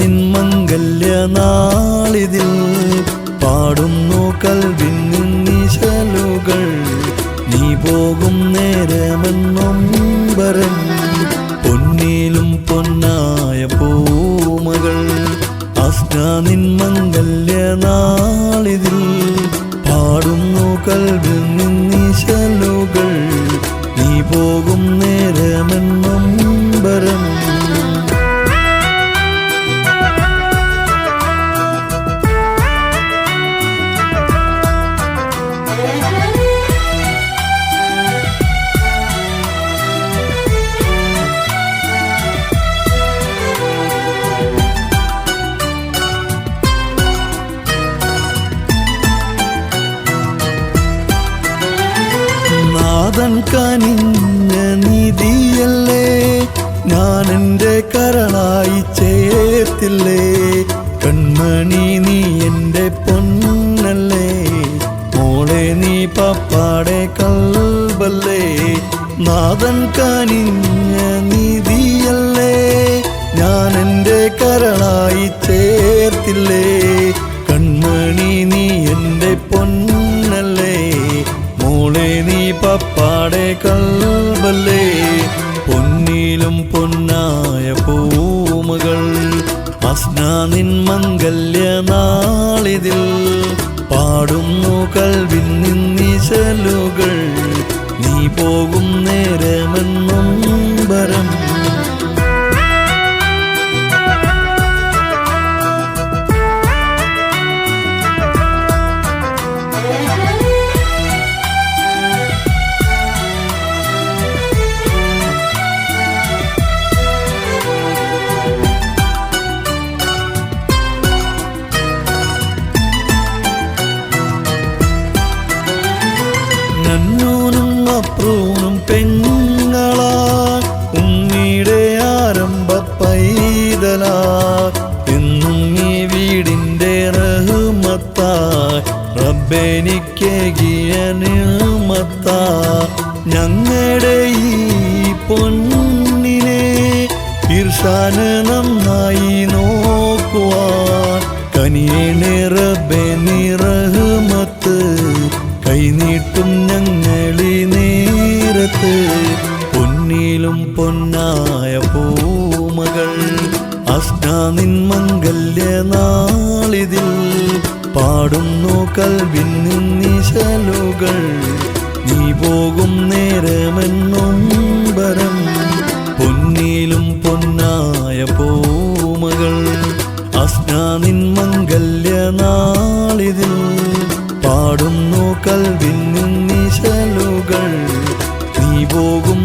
നിൻ മംഗല്യനാളിതിൽ പാടുന്നു കൽവിൻ നിശലുകൾ. നീ പോകും നേരമെന്നൊമ്പരൻ പൊന്നിലും പൊന്നായ പൂമകൾ. അസ്നാ നിൻ മംഗല്യനാളിതിൽ പാടുന്നു കൽവിൻ നിശലുകൾ. നീ പോകും നേരമെന്നൊമ്പരൻ നാഥൻ കനിഞ്ഞ നിധിയല്ലേ, ഞാൻ എൻ്റെ കരളായി ചേർത്തില്ലേ. കൺമണി നീ എൻ്റെ പൊന്നല്ലേ, മോളെ നീ പപ്പാടെ കൽബല്ലേ. നാഥൻ കനിഞ്ഞ നിധിയല്ലേ, ഞാൻ എൻ്റെ കരളായി ചേർത്തില്ലേ. കൺമണി നീ എൻ്റെ പൊന്നല്ലേ, മോളെ നീ പപ്പാടെ കൽബല്ലേ. പൊന്നിലും പൊന്നായ പൂമകൾ. അസ്നാ നിൻ മംഗല്യനാളിതിൽ പാടുന്നു കൽവിൻ നിശലുകൾ. നീ പോകും നേരമെന്നൊമ്പരം നന്നൂനും അപ്രൂനും പെങ്ങളാ, ഉമ്മയുടെ ആരംഭ പൈതലാ. എന്നും ഈ വീടിൻ്റെ റഹ്മത്തായി റബ്ബെനിക്കേകിയ നിഅ്മത്തായി. ഞങ്ങളുടെ ഈ പൊന്നിനെ ഇർഷാന് നന്നായി നോക്കുവാൻ കനിയേണേ റബ്ബേ നീ റഹ്മത്ത്. കൈനീട്ടും ഞങ്ങളീ നേരത്ത് പൊന്നിലും പൊന്നായ പൂമകൾ. അസ്നാ നിൻ മംഗല്യനാളിതിൽ പാടുന്നു കൽവിൻ നിശലുകൾ. നീ പോകും നേരമെന്നൊമ്പരം പൊന്നിലും പൊന്നായ പൂമകൾ. അസ്നാ നിൻ മംഗല്യനാളിതിൽ പാടുന്നു കൽവിൻ നിശലുകൾ. നീ പോകും